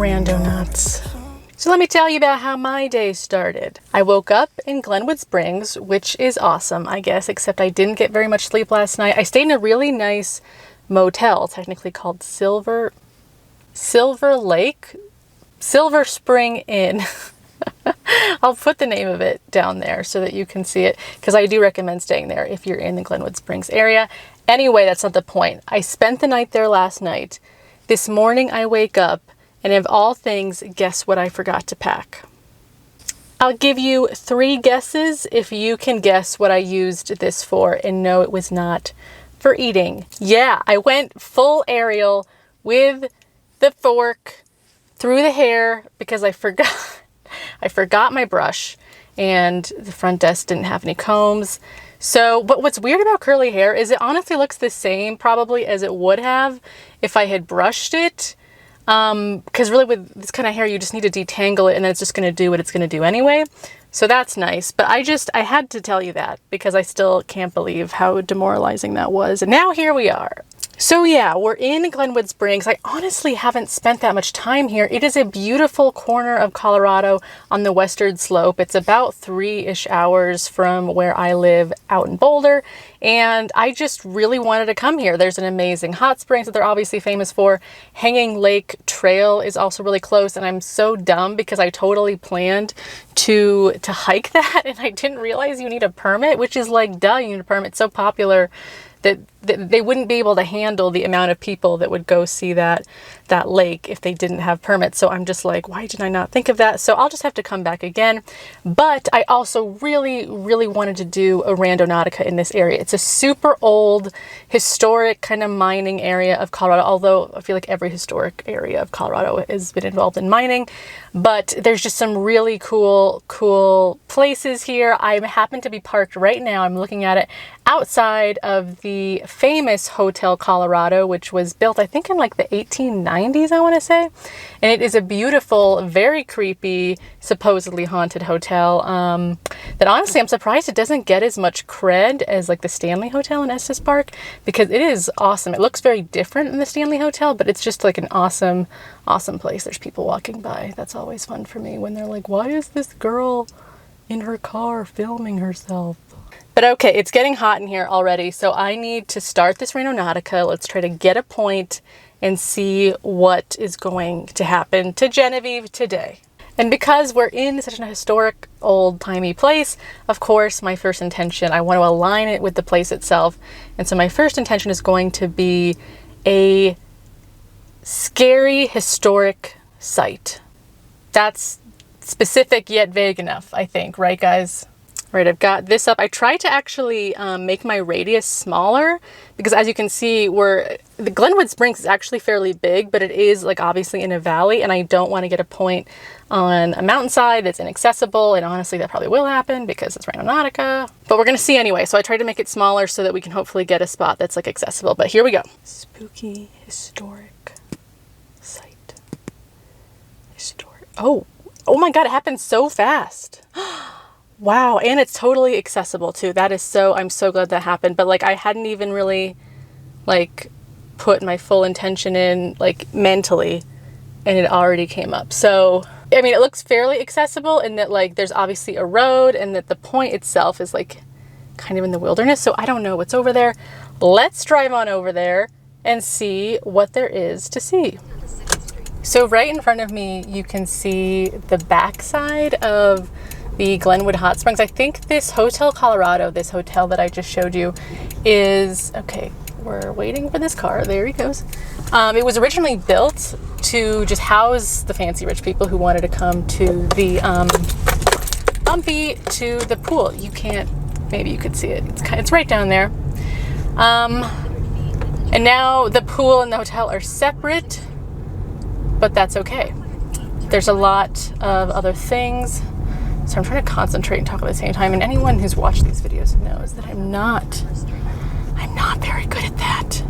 Randonauts. So let me tell you about how my day started. I woke up in Glenwood Springs, which is awesome, I guess, except I didn't get very much sleep last night. I stayed in a really nice motel, technically called Silver Spring Inn. I'll put the name of it down there so that you can see it, because I do recommend staying there if you're in the Glenwood Springs area. Anyway, that's not the point. I spent the night there last night. This morning I wake up, and of all things, guess what I forgot to pack? I'll give you 3 guesses if you can guess what I used this for, and no, it was not for eating. Yeah, I went full aerial with the fork through the hair because I forgot my brush, and the front desk didn't have any combs. So, but what's weird about curly hair is it honestly looks the same probably as it would have if I had brushed it. Because really with this kind of hair, you just need to detangle it and then it's just going to do what it's going to do anyway. So that's nice. But I had to tell you that because I still can't believe how demoralizing that was. And now here we are. So yeah, we're in Glenwood Springs. I honestly haven't spent that much time here. It is a beautiful corner of Colorado on the western slope. It's about 3-ish hours from where I live out in Boulder. And I just really wanted to come here. There's an amazing hot springs that they're obviously famous for. Hanging Lake Trail is also really close. And I'm so dumb because I totally planned to hike that. And I didn't realize you need a permit, which is like, duh, you need a permit. It's so popular that they wouldn't be able to handle the amount of people that would go see that lake if they didn't have permits. So I'm just like, why did I not think of that? So I'll just have to come back again. But I also really, really wanted to do a Randonautica in this area. It's a super old, historic kind of mining area of Colorado, although I feel like every historic area of Colorado has been involved in mining. But there's just some really cool places here. I happen to be parked right now. I'm looking at it outside of the famous Hotel Colorado, which was built, I think, in like the 1890s, I want to say. And it is a beautiful, very creepy, supposedly haunted hotel that honestly, I'm surprised it doesn't get as much cred as like the Stanley Hotel in Estes Park, because it is awesome. It looks very different than the Stanley Hotel, but it's just like an awesome place. There's people walking by. That's always fun for me when they're like, why is this girl in her car filming herself? But okay, it's getting hot in here already, so I need to start this Randonautica. Let's try to get a point and see what is going to happen to Genevieve today. And because we're in such an historic, old-timey place, of course, my first intention, I want to align it with the place itself. And so my first intention is going to be a scary, historic site. That's specific yet vague enough, I think, right, guys? Right, I've got this up. I tried to actually make my radius smaller because, as you can see, the Glenwood Springs is actually fairly big, but it is like obviously in a valley, and I don't want to get a point on a mountainside that's inaccessible. And honestly, that probably will happen because it's Randonautica. But we're gonna see anyway. So I tried to make it smaller so that we can hopefully get a spot that's like accessible. But here we go. Spooky historic site. Historic. Oh my God! It happened so fast. Wow, and it's totally accessible too. That is I'm so glad that happened. But like I hadn't even really like put my full intention in like mentally, and it already came up. So, I mean, it looks fairly accessible in that like there's obviously a road and that the point itself is like kind of in the wilderness. So I don't know what's over there. Let's drive on over there and see what there is to see. So right in front of me, you can see the backside of the Glenwood Hot Springs. I think this Hotel Colorado, this hotel that I just showed you is, okay, we're waiting for this car. There he goes. It was originally built to just house the fancy rich people who wanted to come to the bumpy to the pool. You can't, maybe you could see it. It's right down there. And now the pool and the hotel are separate, but that's okay. There's a lot of other things. So I'm trying to concentrate and talk at the same time. And anyone who's watched these videos knows that I'm not very good at that.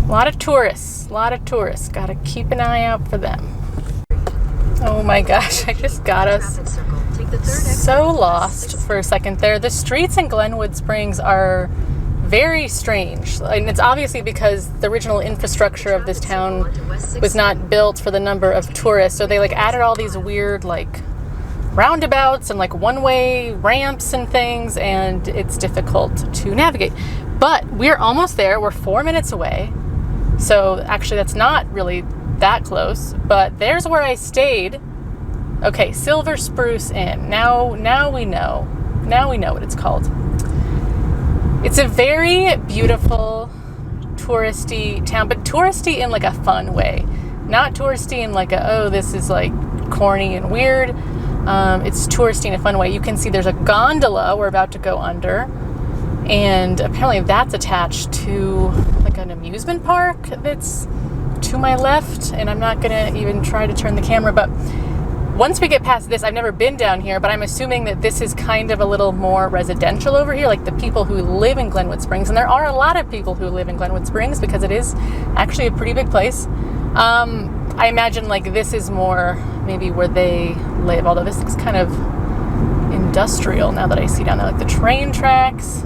A lot of tourists. Gotta keep an eye out for them. Oh my gosh, I just got us so lost for a second there. The streets in Glenwood Springs are very strange. And it's obviously because the original infrastructure of this town was not built for the number of tourists. So they like added all these weird like roundabouts and like one-way ramps and things, and it's difficult to navigate. But we're almost there. We're 4 minutes away. So actually that's not really that close, but there's where I stayed. Okay, Silver Spruce Inn. Now we know. Now we know what it's called. It's a very beautiful touristy town, but touristy in like a fun way. Not touristy in like a, oh, this is like corny and weird. It's touristy in a fun way. You can see there's a gondola we're about to go under, and apparently that's attached to like an amusement park that's to my left, and I'm not gonna even try to turn the camera, but once we get past this, I've never been down here, but I'm assuming that this is kind of a little more residential over here, like the people who live in Glenwood Springs, and there are a lot of people who live in Glenwood Springs because it is actually a pretty big place. I imagine like this is more maybe where they live, although this looks kind of industrial now that I see down there, like the train tracks.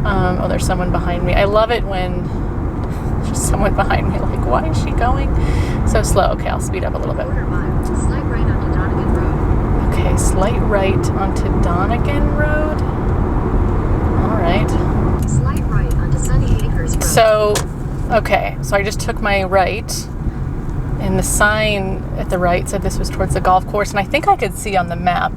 Oh, there's someone behind me. I love it when there's someone behind me, like, why is she going so slow? Okay, I'll speed up a little bit. Slight right onto Donegan Road. Okay, slight right onto Donegan Road. All right. Slight right onto Sunny Acres Road. So I just took my right, and the sign at the right said this was towards the golf course, and I think I could see on the map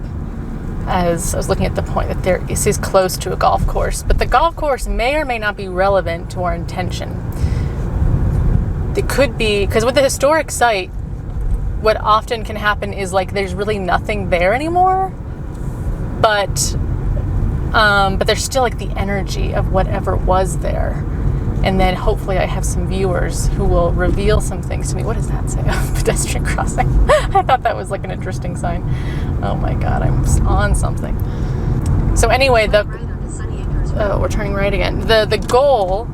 as I was looking at the point that this is close to a golf course, but the golf course may or may not be relevant to our intention. It could be, because with the historic site, what often can happen is like there's really nothing there anymore, but there's still like the energy of whatever was there. And then hopefully I have some viewers who will reveal some things to me. What does that say? Pedestrian crossing. I thought that was like an interesting sign. Oh my God, I'm on something. So anyway, we're turning right again. The goal,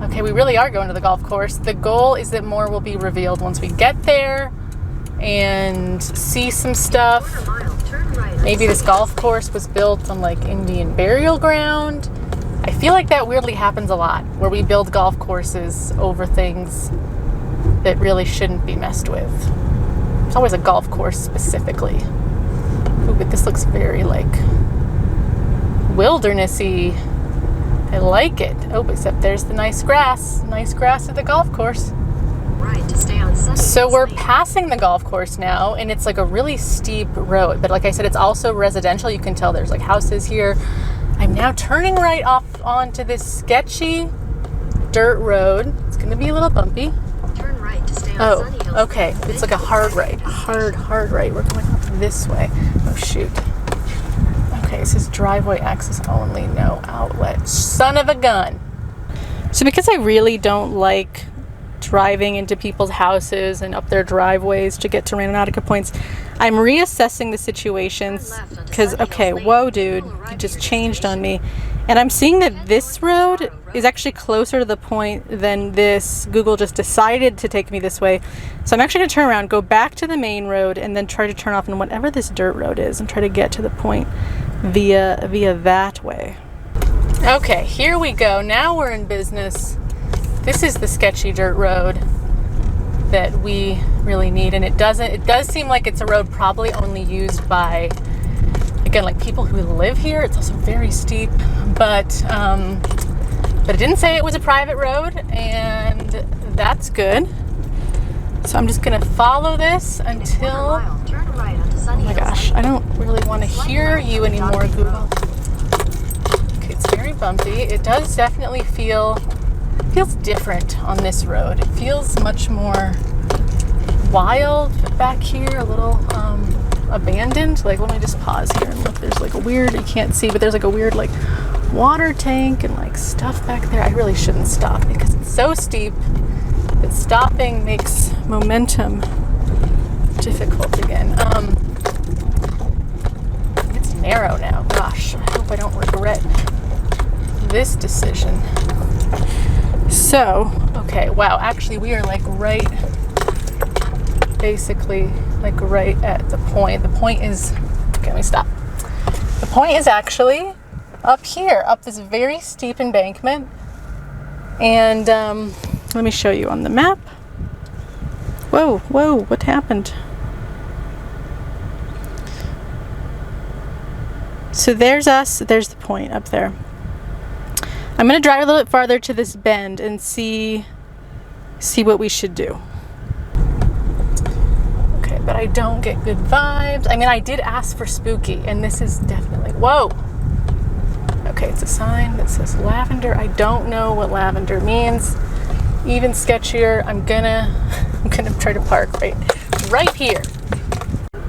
okay, we really are going to the golf course. The goal is that more will be revealed once we get there and see some stuff. Maybe this golf course was built on like Indian burial ground. I feel like that weirdly happens a lot, where we build golf courses over things that really shouldn't be messed with. It's always a golf course specifically. Ooh, but this looks very like wildernessy. I like it. Oh, except there's the nice grass at the golf course. Right to stay on Sunny. So we're passing the golf course now, and it's like a really steep road. But like I said, it's also residential. You can tell there's like houses here. I'm now turning right off onto this sketchy dirt road. It's going to be a little bumpy. Turn right to stay on Sunny Hills. Okay. It's like a hard right. Hard right. We're going up this way. Oh, shoot. Okay, it says driveway access only, no outlet. Son of a gun. So because I really don't like driving into people's houses and up their driveways to get to Randonautica points, I'm reassessing the situations because, okay, whoa, dude, you just changed on me. And I'm seeing that this road is actually closer to the point than this. Google just decided to take me this way. So I'm actually going to turn around, go back to the main road, and then try to turn off on whatever this dirt road is and try to get to the point via that way. Okay, here we go. Now we're in business. This is the sketchy dirt road that we really need, and it does seem like it's a road probably only used by, again, like people who live here. It's also very steep, but it didn't say it was a private road, and that's good. So I'm just gonna follow this until, oh my gosh, I don't really want to hear you anymore, Google. Okay, it's very bumpy. It does definitely feels different on this road. It feels much more wild back here, a little abandoned. Like, let me just pause here and look. There's like a weird, you can't see, but there's like a weird like water tank and like stuff back there. I really shouldn't stop because it's so steep that stopping makes momentum difficult again. It's narrow now. Gosh, I hope I don't regret this decision. So, okay, wow, actually we are like right, basically like right at the point. The point is, okay, let me stop. The point is actually up here, up this very steep embankment. And let me show you on the map. Whoa, whoa, what happened? So there's us, there's the point up there. I'm gonna drive a little bit farther to this bend and see what we should do. Okay, but I don't get good vibes. I mean, I did ask for spooky, and this is definitely, whoa. Okay, it's a sign that says lavender. I don't know what lavender means. Even sketchier. I'm gonna try to park right here.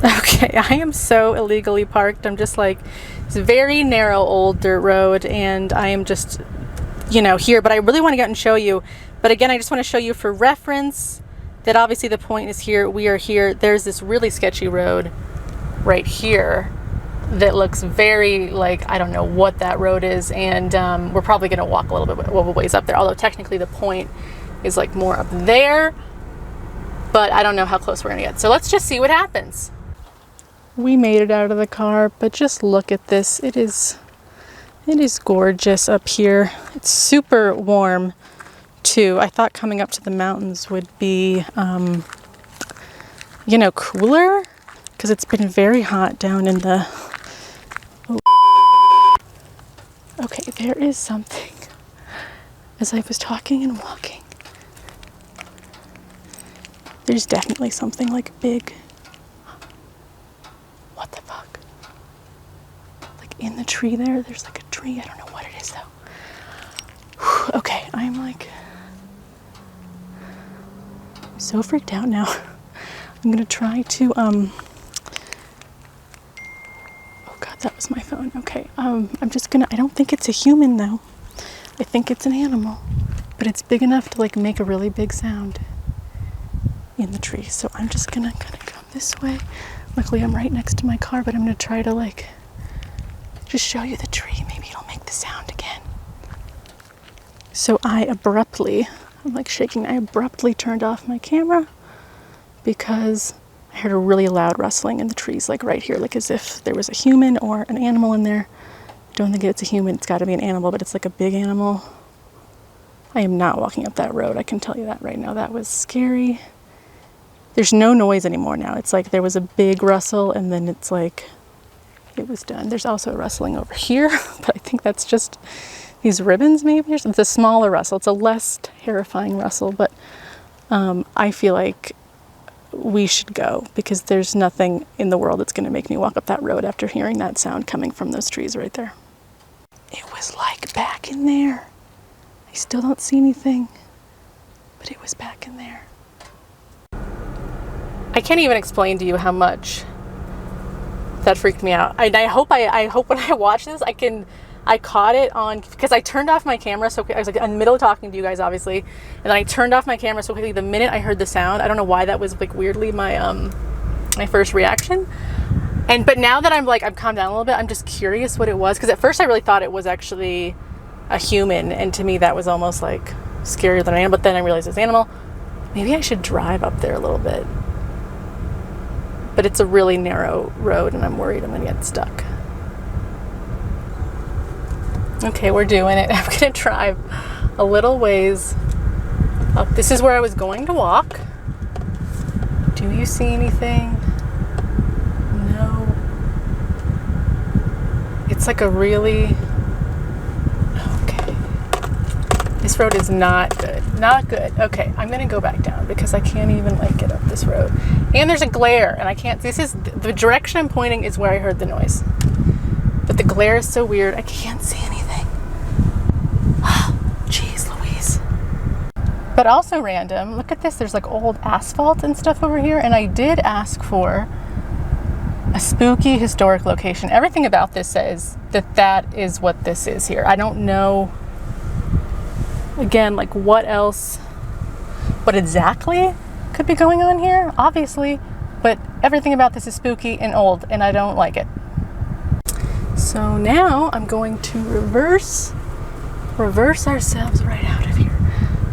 Okay, I am so illegally parked. I'm just like, it's a very narrow old dirt road, and I am just, you know, here, but I really want to get out and show you. But again, I just want to show you for reference that obviously the point is here. We are here. There's this really sketchy road right here that looks very like, I don't know what that road is, and we're probably going to walk a little bit of a ways up there, although technically the point is like more up there, but I don't know how close we're going to get. So let's just see what happens. We made it out of the car, but just look at this. It is gorgeous up here. It's super warm too. I thought coming up to the mountains would be, you know, cooler, because it's been very hot down in the... Oh. Okay, there is something. As I was talking and walking, there's definitely something like big. What the fuck? Like in the tree there's like a tree. I don't know what it is though. Okay, I'm like so freaked out now. I'm gonna try to oh god, that was my phone. Okay, I'm just gonna, I don't think it's a human though. I think it's an animal, but it's big enough to like make a really big sound in the tree. So I'm just gonna kind of come this way. Luckily I'm right next to my car, but I'm gonna try to like just show you the tree. Maybe it'll make the sound again. So I'm like shaking, I abruptly turned off my camera because I heard a really loud rustling in the trees, like right here, like as if there was a human or an animal in there. I don't think it's a human, it's gotta be an animal, but it's like a big animal. I am not walking up that road, I can tell you that right now. That was scary. There's no noise anymore now. It's like there was a big rustle and then it's like, it was done. There's also a rustling over here, but I think that's just these ribbons maybe. It's a smaller rustle. It's a less terrifying rustle, but I feel like we should go because there's nothing in the world that's gonna make me walk up that road after hearing that sound coming from those trees right there. It was like back in there. I still don't see anything, but it was back in there. I can't even explain to you how much that freaked me out. I hope when I watch this, I caught it on, because I turned off my camera so quick. I was like in the middle of talking to you guys, obviously, and then I turned off my camera so quickly the minute I heard the sound. I don't know why that was like weirdly my my first reaction. But now that I've calmed down a little bit, I'm just curious what it was, because at first I really thought it was actually a human, and to me that was almost like scarier than an animal. But then I realized it's an animal. Maybe I should drive up there a little bit. But it's a really narrow road and I'm worried I'm gonna get stuck. Okay, we're doing it. I'm gonna drive a little ways up. This is where I was going to walk. Do you see anything? No. It's like a really, okay. This road is not good. Not good. Okay, I'm gonna go back down because I can't even like get up this road. And there's a glare and I can't, this is, the direction I'm pointing is where I heard the noise. But the glare is so weird, I can't see anything. Jeez Louise. But also random, look at this, there's like old asphalt and stuff over here, and I did ask for a spooky historic location. Everything about this says that that is what this is here. I don't know, again, like what else, what exactly could be going on here, obviously, but everything about this is spooky and old and I don't like it. So now I'm going to reverse ourselves right out of here.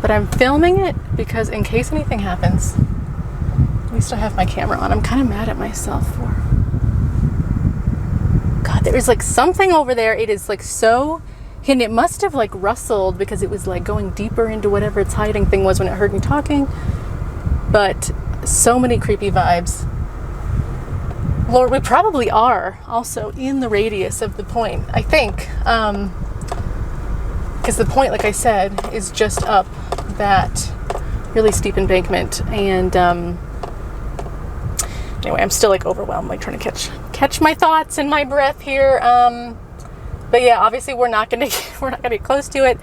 But I'm filming it because in case anything happens, at least I have my camera on. I'm kind of mad at myself for, God, there is like something over there. It is like so, and it must have like rustled because it was like going deeper into whatever its hiding thing was when it heard me talking. But so many creepy vibes. Lord, we probably are also in the radius of the point, I think. Because the point, like I said, is just up that really steep embankment. And anyway, I'm still like overwhelmed, like trying to catch my thoughts and my breath here. But yeah, obviously we're not gonna get close to it.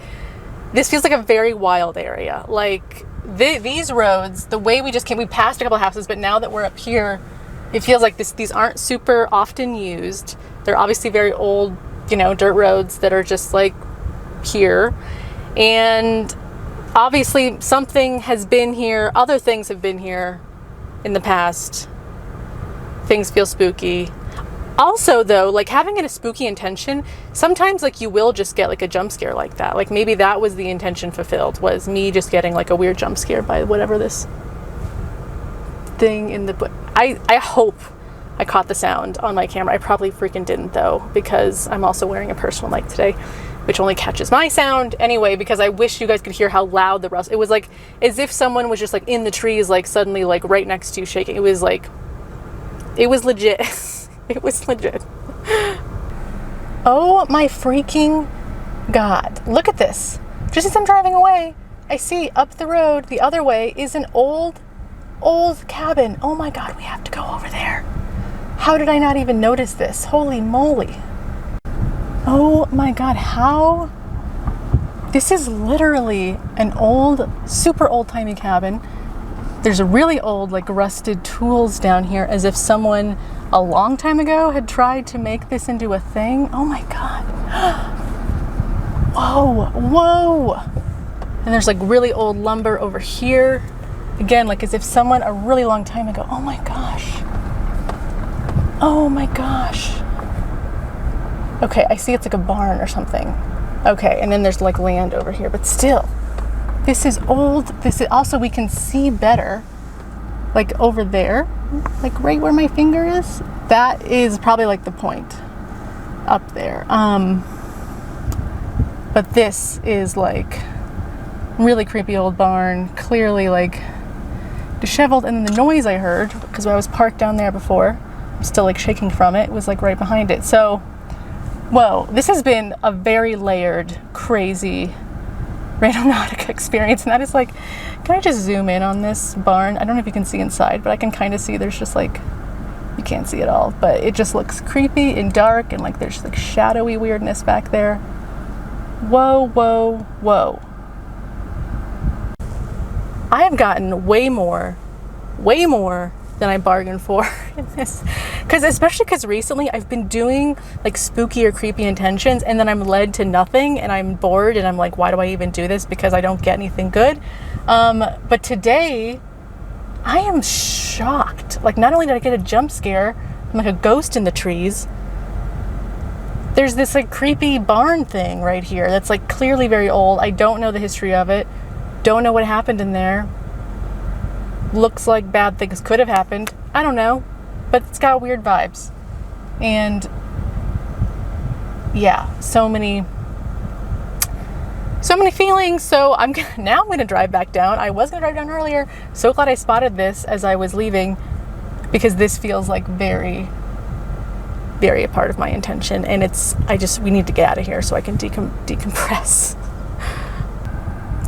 This feels like a very wild area. Like these roads, the way we just came, we passed a couple of houses, but now that we're up here, it feels like these aren't super often used. They're obviously very old, dirt roads that are just like here. And obviously something has been here, other things have been here in the past. Things feel spooky. Also though, like having it a spooky intention, sometimes like you will just get like a jump scare like that. Like maybe that was the intention fulfilled, was me just getting like a weird jump scare by whatever this thing in the... I hope I caught the sound on my camera. I probably freaking didn't though, because I'm also wearing a personal mic today, which only catches my sound anyway, because I wish you guys could hear how loud the rustle. It was like as if someone was just like in the trees, like suddenly like right next to you shaking. It was legit. It was legit. Oh my freaking God. Look at this. Just as I'm driving away, I see up the road the other way is an old cabin. Oh my God, we have to go over there. How did I not even notice this? Holy moly. Oh my God, how? This is literally an super old-timey cabin. There's a really old, like rusted tools down here, as if someone a long time ago had tried to make this into a thing. Oh my God. Whoa. And there's like really old lumber over here. Again, like as if someone a really long time ago. Oh my gosh. Okay, I see it's like a barn or something. Okay, and then there's like land over here, but still, this is old. This is also, we can see better, like over there, like right where my finger is. That is probably like the point up there. But this is like really creepy old barn, clearly like disheveled. And then the noise I heard, because I was parked down there before, I'm still like shaking from it, was like right behind it. So, whoa, this has been a very layered, crazy Randonautica experience. And that is like, can I just zoom in on this barn? I don't know if you can see inside, but I can kind of see there's just like, you can't see it all, but it just looks creepy and dark, and like there's like shadowy weirdness back there. Whoa. I have gotten way more than I bargained for in this. Especially because recently I've been doing like spooky or creepy intentions, and then I'm led to nothing, and I'm bored, and I'm like, why do I even do this? Because I don't get anything good. But today I am shocked. Like, not only did I get a jump scare, I'm like a ghost in the trees. There's this like creepy barn thing right here that's like clearly very old. I don't know the history of it. Don't know what happened in there. Looks like bad things could have happened. I don't know, but it's got weird vibes. And yeah, so many feelings. So I'm gonna drive back down. I was gonna drive down earlier. So glad I spotted this as I was leaving, because this feels like very, very a part of my intention. And we need to get out of here so I can decompress.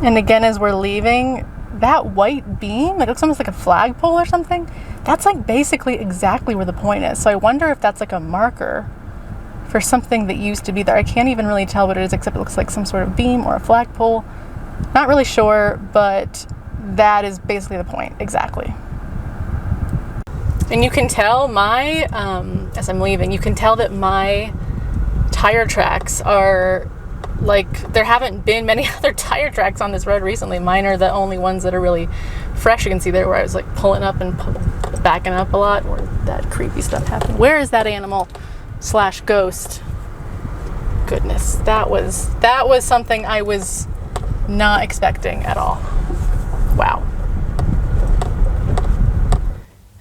And again, as we're leaving, that white beam, it looks almost like a flagpole or something. That's like basically exactly where the point is. So I wonder if that's like a marker for something that used to be there. I can't even really tell what it is, except it looks like some sort of beam or a flagpole. Not really sure, but that is basically the point, exactly. And you can tell as I'm leaving, you can tell that my tire tracks are like, there haven't been many other tire tracks on this road recently. Mine are the only ones that are really fresh. You can see there where I was like pulling up and backing up a lot, where that creepy stuff happened. Where is that animal / ghost? Goodness, that was something I was not expecting at all. Wow.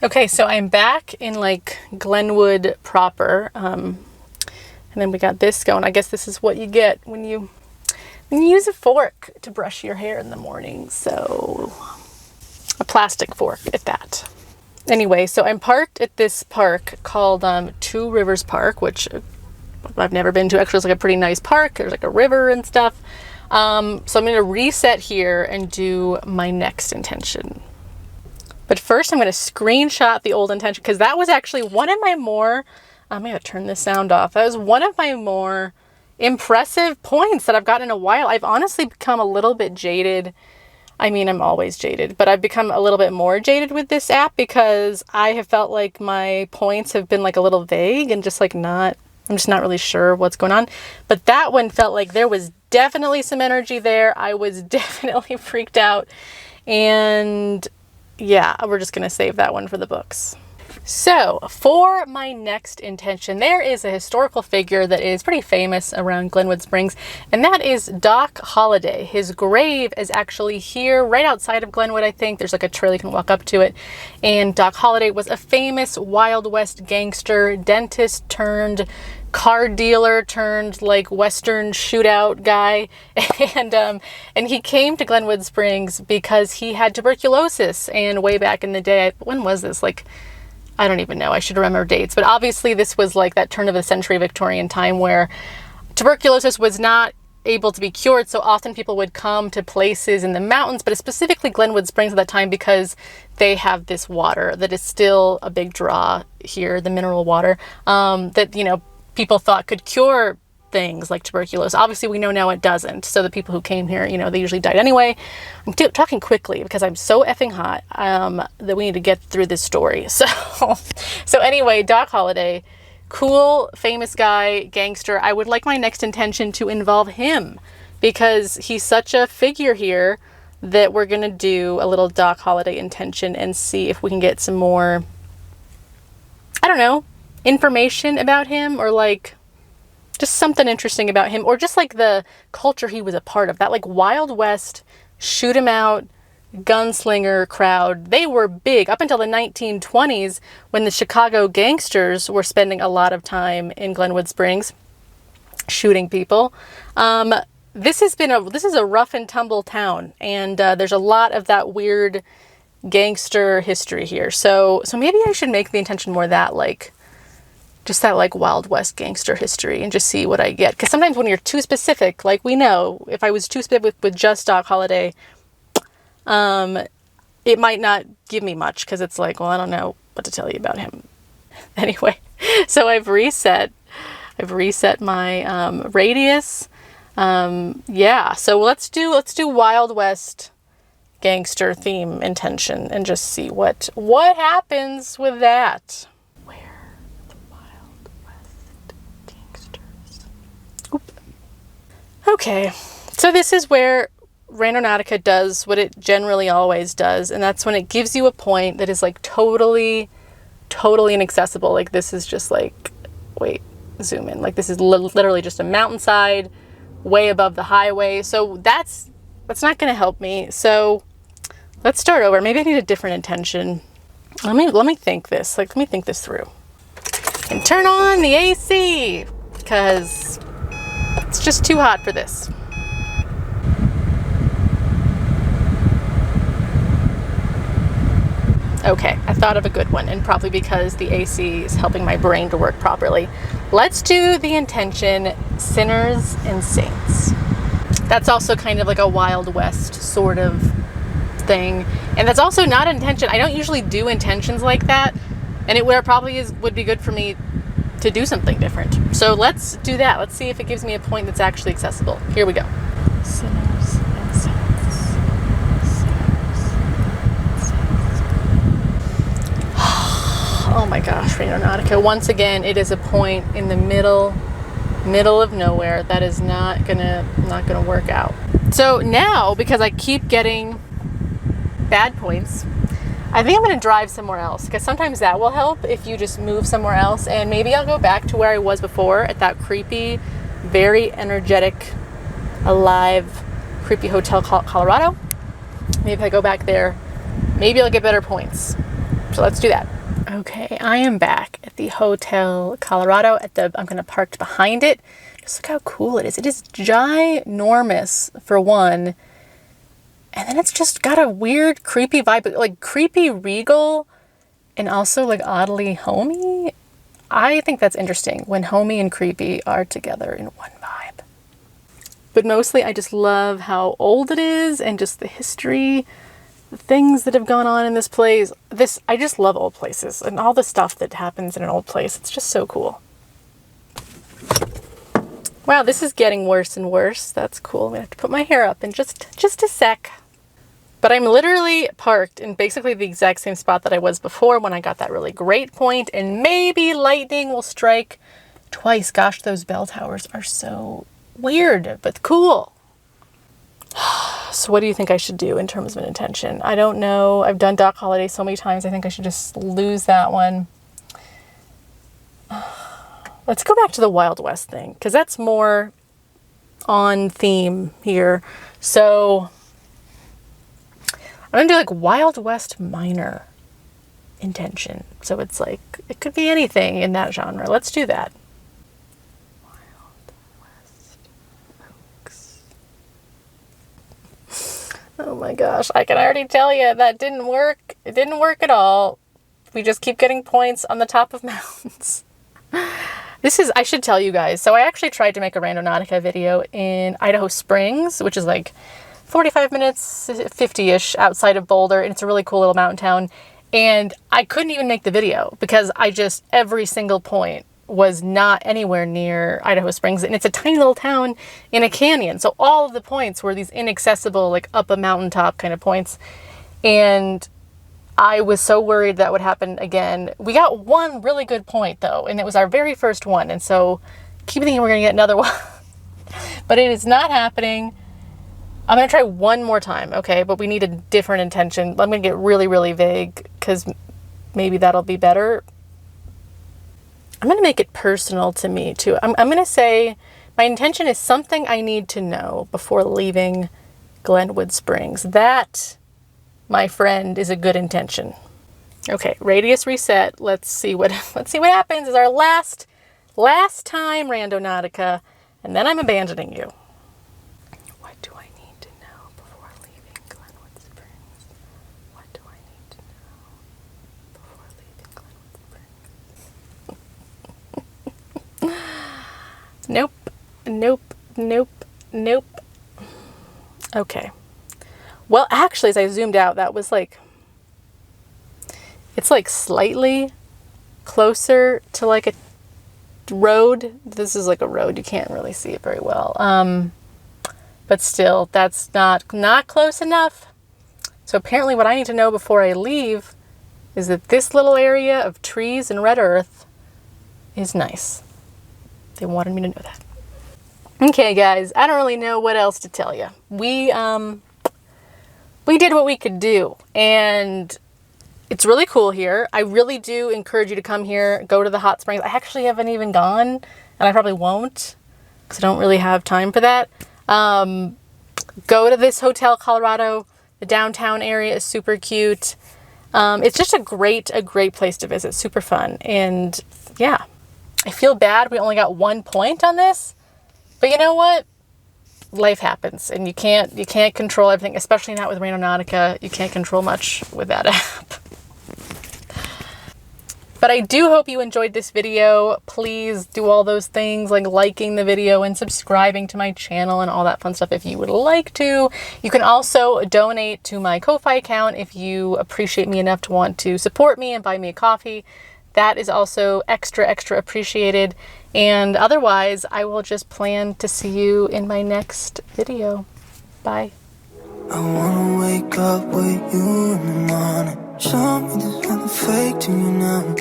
Okay, so I'm back in like Glenwood proper. And then we got this going. I guess this is what you get when you use a fork to brush your hair in the morning. So a plastic fork at that. Anyway, so I'm parked at this park called Two Rivers Park, which I've never been to. Actually, it's like a pretty nice park. There's like a river and stuff. So I'm going to reset here and do my next intention. But first I'm going to screenshot the old intention, because that was actually one of my more, I'm going to turn this sound off. That was one of my more impressive points that I've gotten in a while. I've honestly become a little bit jaded. I mean, I'm always jaded, but I've become a little bit more jaded with this app because I have felt like my points have been like a little vague and just like I'm just not really sure what's going on. But that one felt like there was definitely some energy there. I was definitely freaked out. And yeah, we're just going to save that one for the books. So for my next intention, there is a historical figure that is pretty famous around Glenwood Springs, and that is Doc Holliday. His grave is actually here right outside of Glenwood, I think. There's like a trail you can walk up to it. And Doc Holliday was a famous Wild West gangster, dentist turned car dealer turned like Western shootout guy. And he came to Glenwood Springs because he had tuberculosis. And way back in the day, when was this? Like, I don't even know. I should remember dates. But obviously this was like that turn of the century Victorian time where tuberculosis was not able to be cured. So often people would come to places in the mountains, but specifically Glenwood Springs at that time, because they have this water that is still a big draw here, the mineral water, that, you know, people thought could cure things like tuberculosis. Obviously we know now it doesn't. So the people who came here, you know, they usually died anyway. I'm talking quickly because I'm so effing hot that we need to get through this story. So anyway, Doc Holliday, cool, famous guy, gangster. I would like my next intention to involve him because he's such a figure here that we're going to do a little Doc Holliday intention and see if we can get some more, I don't know, information about him, or like just something interesting about him, or just like the culture he was a part of, that like Wild West shoot 'em out gunslinger crowd. They were big up until the 1920s when the Chicago gangsters were spending a lot of time in Glenwood Springs shooting people. This is a rough and tumble town, and there's a lot of that weird gangster history here. So maybe I should make the intention more that like just that like Wild West gangster history and just see what I get. Because sometimes when you're too specific, like we know, if I was too specific with just Doc Holliday, it might not give me much because it's like, well, I don't know what to tell you about him. Anyway, so I've reset my radius. Yeah, so let's do Wild West gangster theme intention and just see what happens with that. Okay, so this is where Randonautica does what it generally always does, and that's when it gives you a point that is like totally inaccessible. Like this is just like, wait, zoom in. Like this is literally just a mountainside way above the highway. So that's not going to help me. So let's start over. Maybe I need a different intention. Let me think this. Like, let me think this through. And turn on the AC because it's just too hot for this. Okay, I thought of a good one, and probably because the AC is helping my brain to work properly. Let's do the intention, sinners and saints. That's also kind of like a Wild West sort of thing. And that's also not an intention. I don't usually do intentions like that. And it would be good for me to do something different. So let's do that. Let's see if it gives me a point that's actually accessible. Here we go. Sinners and saints. Oh my gosh, Randonautica. Once again, it is a point in the middle of nowhere. That is not gonna work out. So now, because I keep getting bad points, I think I'm going to drive somewhere else, because sometimes that will help if you just move somewhere else, and maybe I'll go back to where I was before at that creepy, very energetic, alive, creepy hotel called Colorado. Maybe if I go back there, maybe I'll get better points. So let's do that. Okay, I am back at the Hotel Colorado I'm gonna park behind it. Just look how cool it is. It is ginormous for one. And then it's just got a weird, creepy vibe, like creepy regal and also like oddly homey. I think that's interesting when homey and creepy are together in one vibe. But mostly I just love how old it is and just the history, the things that have gone on in this place. I just love old places and all the stuff that happens in an old place. It's just so cool. Wow, this is getting worse and worse. That's cool. I'm gonna have to put my hair up in just a sec. But I'm literally parked in basically the exact same spot that I was before when I got that really great point, and maybe lightning will strike twice. Gosh, those bell towers are so weird, but cool. So what do you think I should do in terms of an intention? I don't know. I've done Dock Holiday so many times. I think I should just lose that one. Let's go back to the Wild West thing, because that's more on theme here. So I'm gonna do like Wild West minor intention. So it's like, it could be anything in that genre. Let's do that. Wild West Oaks. Oh my gosh, I can already tell you that didn't work. It didn't work at all. We just keep getting points on the top of mountains. I should tell you guys. So I actually tried to make a Randonautica video in Idaho Springs, which is like 45 minutes, 50-ish outside of Boulder. And it's a really cool little mountain town. And I couldn't even make the video because every single point was not anywhere near Idaho Springs. And it's a tiny little town in a canyon. So all of the points were these inaccessible, like up a mountaintop kind of points. And I was so worried that would happen again. We got one really good point though, and it was our very first one. And so keep thinking we're gonna get another one, but it is not happening. I'm gonna try one more time, okay? But we need a different intention. I'm gonna get really, really vague because maybe that'll be better. I'm gonna make it personal to me too. I'm gonna say my intention is something I need to know before leaving Glenwood Springs. That, my friend, is a good intention. Okay, radius reset. Let's see what happens. Is our last time Randonautica, and then I'm abandoning you. What do I need to know before leaving Glenwood Springs? What do I need to know before leaving Glenwood Springs? Nope. Okay. Well, actually, as I zoomed out, that was like, it's like slightly closer to like a road. This is like a road. You can't really see it very well. But still, that's not close enough. So apparently what I need to know before I leave is that this little area of trees and red earth is nice. They wanted me to know that. Okay, guys, I don't really know what else to tell you. We did what we could do, and it's really cool here. I really do encourage you to come here, go to the hot springs. I actually haven't even gone, and I probably won't because I don't really have time for that. Go to this Hotel Colorado. The downtown area is super cute. It's just a great place to visit. Super fun. And yeah, I feel bad we only got 1 point on this, but you know what? Life happens, and you can't control everything, especially not with Randonautica. You can't control much with that app. But I do hope you enjoyed this video. Please do all those things like liking the video and subscribing to my channel and all that fun stuff if you would like to. You can also donate to my Ko-Fi account if you appreciate me enough to want to support me and buy me a coffee. That is also extra appreciated. And otherwise, I will just plan to see you in my next video. Bye. I wanna wake up with you in the morning. Show me there's nothing fake to me now.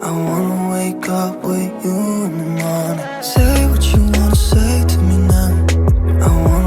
I wanna wake up with you in the morning. Say what you wanna say to me now. I wanna